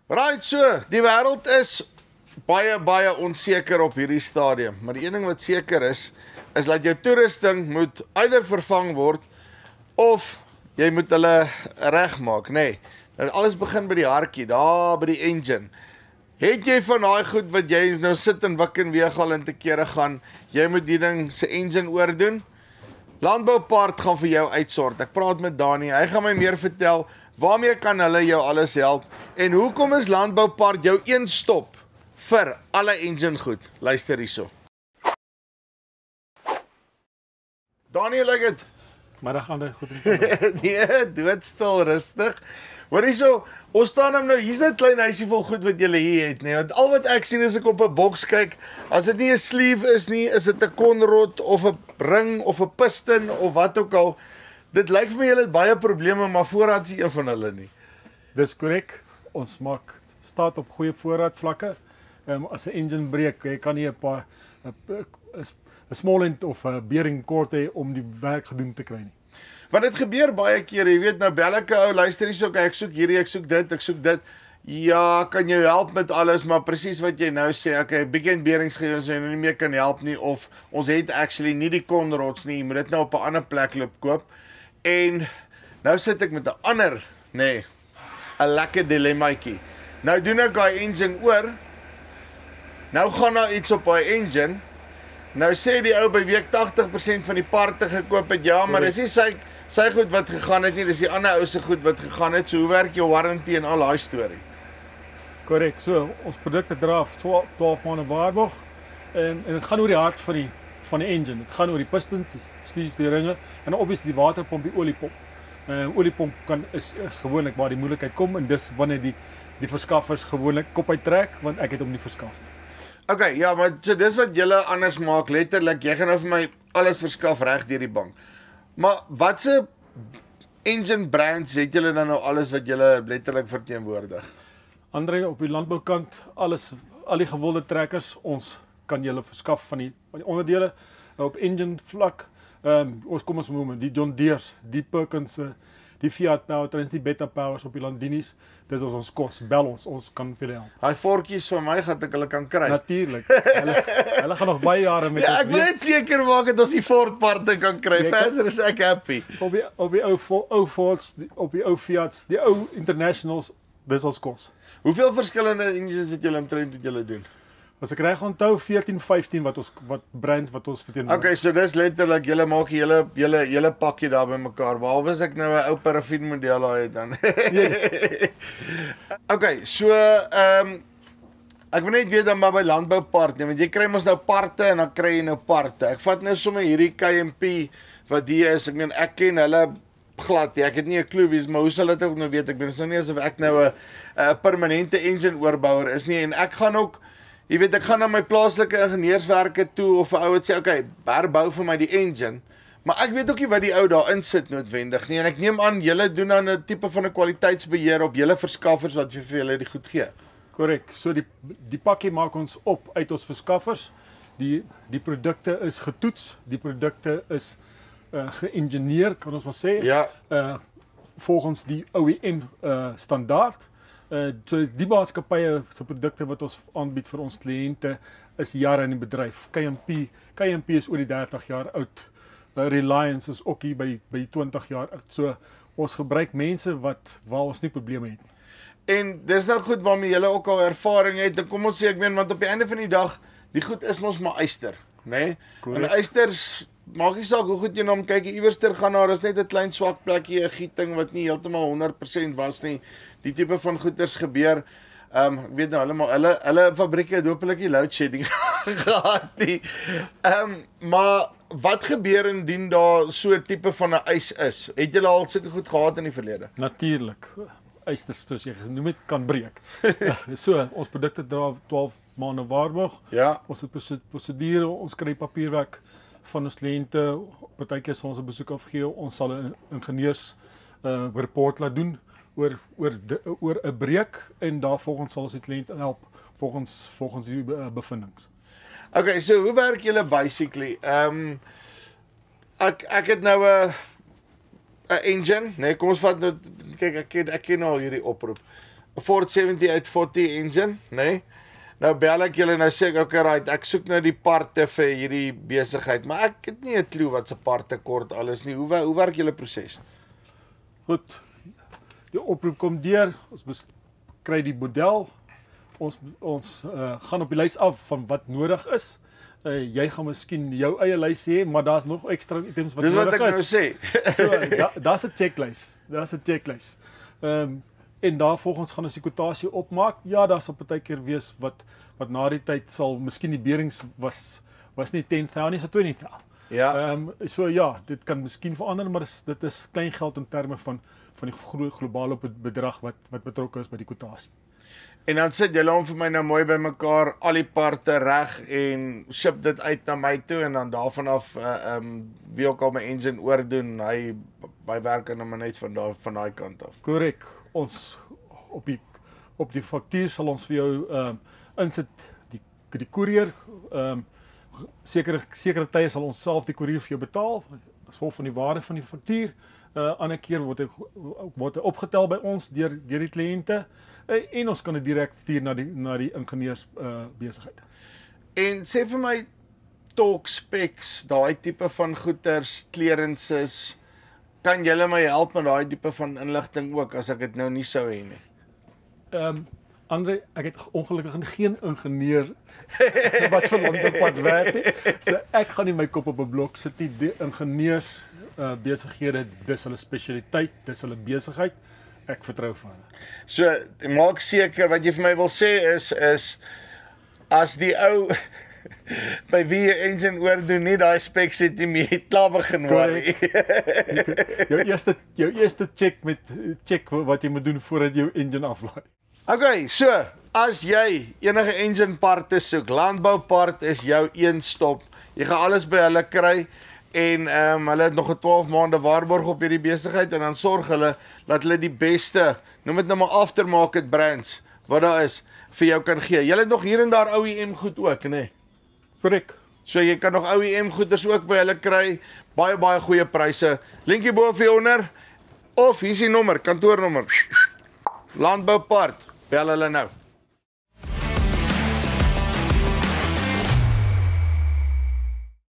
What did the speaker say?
Right, so, die wêreld is baie onseker op hierdie stadium, maar die een ding wat seker is dat jou toerusting moet either vervang word of jy moet hulle regmaak, nee. Nou alles begin by die hartjie, daar by die engine. Het jy van daai goed wat jy nou sit en wik en weeg al in te kere gaan, jy moet die ding se engine oordoen? Landboupart gaan vir jou uitsort. Ek praat met Dani, hy gaan my meer vertel waarmee kan hulle jou alles help en hoekom is Landboupart jou een stop vir alle engine goed. Luister hierso. Dani, lyk dit? Middag Andre, goed om Nee, doodstil, rustig. Hoor hierso, ons staan nou, hier's 'n klein huisie vol goed wat julle hier het, nee, want al wat ek sien as ek op 'n boks kyk, as dit nie 'n sleeve is nie, is dit 'n konrod of 'n ring of 'n piston of wat ook al. Dit lyk vir my julle het baie probleme, maar voorraad is een van hulle nie. Dis korrek. Ons maak staat op goeie voorraadvlakke. As 'n engine breek, jy kan nie 'n small end of 'n bearing kort hê om die werk gedoen te kry nie. Want dit gebeur baie keer, jy weet, nou bel ek 'n ou, luister hierso, ek soek hierdie, ek soek dit. Ja, kan jou help met alles, maar presies wat jy nou sê, okay, big end bearings gee ons nou nie meer kan help nie, of ons het actually nie die konrods nie, jy moet dit nou op 'n ander plek loop koop. En nou sit ek met 'n ander, nee, 'n lekker dilemmaatjie. Nou doen ek daai engine oor. Nou gaan daar iets op daai engine. Nou sê die ou by week 80% van die parte gekoop het, ja, maar dis nie sy goed wat gegaan het nie, dis die ander ou se goed wat gegaan het. So hoe werk jou warranty en al daai storie? Korrek. So ons produkte dra 12 maande waarborg en dit gaan oor die hart van die engine. Dit gaan oor die pistons, die sleeves, die ringe en obviously die waterpomp, die oliepomp. Oliepomp is gewoonlik waar die moeilikheid kom en dis wanneer die verskaffers gewoonlik kop uittrek want ek het hom nie verskaf nie. Okay, ja, maar so dis wat julle anders maak, letterlik, jy gaan nou vir my alles verskaf reg deur die bank. Maar watse engine brands het julle dan nou alles wat julle letterlik verteenwoordig? Andre, op die landboukant, al die gewilde trekkers, ons kan julle verskaf van die onderdele. Op engine vlak, kom ons noem die John Deere's, die Perkins, die Fiat Powertrains, die Beta Powers op die Landinis, dis ons kos, bel ons kan vir help. Daai vorkies van my gaan ek hulle kan kry. Natuurlik. Hulle gaan nog baie jare met ja, ek wil net seker maak dat ons die Ford parte kan kry. Verder is ek happy. Op die ou Fords, op die ou Fiats, die ou Internationals, dis ons kos. Hoeveel verskillende engines het julle omtrent wat julle doen? As ek reg onthou 14, 15 wat brands wat ons verteenwoordig. Okay, so dis letterlik julle maak die hele pakkie daar bymekaar. Behalwe as ek nou 'n ou paraffin model daar het dan. Okay, so ek wil net weet dan maar by Landboupart, nee, want jy kry mos nou parte en dan kry jy nou parte. Ek vat nou sommer hierdie KMP wat hier is. Ek meen ek ken hulle glad, ek het nie 'n klou wie is, maar hoe sal dit ook nou weet? Ek weet nou nie asof ek nou 'n permanente engine oorbouer is nie en ek gaan ook jy weet, ek gaan na my plaaslike ingenieurswerke toe of 'n ou wat sê, okay, herbou vir my die engine, maar ek weet ook nie wat die ou daarin sit noodwendig nie, en ek neem aan, julle doen dan 'n tipe van 'n kwaliteitsbeheer op julle verskaffers wat vir julle die goed gee. Korrek, so die pakkie maak ons op uit ons verskaffers, die produkte is getoets, die produkte is geïngineer, kan ons maar sê, ja. Volgens die OEM standaard. So die maatskappye se produkte wat ons aanbied vir ons kliënte is jare in die bedryf. KMP is oor die 30 jaar oud. Reliance is ook hier by die 20 jaar oud. So ons gebruik mense waar ons nie probleme het nie. En dis nou goed waarmee julle ook al ervaring het. En kom ons sê, ek meen, want op die einde van die dag, die goed is mos maar yster, né? Nee? En ysters maak nie saak hoe goed jy na hom kyk, iewerster gaan daar is net 'n klein swak plekkie, 'n gieting wat nie heeltemal 100% was nie. Die tipe van goeders gebeur. Ek weet nou hulle fabrieke het hopelik nie load shedding gehad nie. Maar wat gebeur indien daar so 'n tipe van 'n ys is? Het julle al sulke goed gehad in die verlede? Natuurlik. Ysters soos jy genoem het kan breek. So ons produkte dra 12 maande waarborg. Ja. Ons het prosedure, ons kry papierwerk van ons kliënte, partykeer sal ons 'n besoek afgee, ons sal 'n ingenieurs report laat doen oor 'n breek en daarvolgens sal ons die kliënt help volgens die bevindings. Okay, so hoe werk julle basically? Ek het nou 'n engine, nee, kom ons vat nou kyk ek ken al hierdie oproep. Ford 7840 engine, né? Nou bel ek julle nou sê ek, okay, right, ek soek nou die parte vir hierdie besigheid, maar ek het nie 'n klou wat se parte kort alles nie. Hoe werk julle proses? Goed. Die oproep kom deur, ons kry die model, ons gaan op die lys af van wat nodig is. Jy gaan miskien jou eie lys hê, maar daar's nog ekstra items wat Dis nodig wat ek nou is. sê. So, daar's 'n checklys. En daar volgens gaan ons die kwotasie opmaak. Ja, daar sal partykeer wees wat na die tyd sal miskien die beerings was nie 10,000 nie, so 20,000. Ja. So ja, dit kan miskien verander, maar dit is klein geld in terme van die globale bedrag wat betrokke is by die kwotasie. En dan sit julle hom vir my nou mooi bymekaar, al die parte reg en ship dit uit na my toe en dan daarvan af wie ook al my engine oordoen, hy werk nou maar net van daai kant af. Korrek. Ons op die faktuur sal ons vir jou insit die koerier. Sekere tye sal ons self die koerier vir jou betaal, as gevolg van die waarde van die faktuur. Ander keer word hy opgetel by ons deur die kliënte en ons kan dit direk stuur na die ingenieurs besigheid. En sê vir my torque specs, daai tipe van goeders, clearances, kan julle my help met daai tipe van inligting ook as ek dit nou nie sou hê nie? Andre, ek het ongelukkig geen ingenieur wat vir landboupad werk nie. So ek gaan nie my kop op 'n blok sit nie. Die ingenieurs besighede, dis hulle spesialiteit, dis hulle besigheid. Ek vertrou vir hulle. So maak seker wat jy vir my wil sê is as die ou by wie jy engine oordoen nie daai specs het nie meer klaar begin worry. Jou eerste check wat jy moet doen voordat jy jou engine aflaai. Okay, so as jy enige engine parte soek, landboupart is jou een stop. Jy gaan alles by hulle kry en hulle het nog 'n 12 maande waarborg op hierdie besigheid en dan sorg hulle dat hulle die beste, noem dit nou maar aftermarket brands wat daar is vir jou kan gee. Julle het nog hier en daar OEM goed ook, né? Korrek. So jy kan nog OEM goeders ook by hulle kry, baie goeie pryse. Linkie bo vir jou onder of hier is die nommer, kantoornommer. Landboupart, bel hulle nou.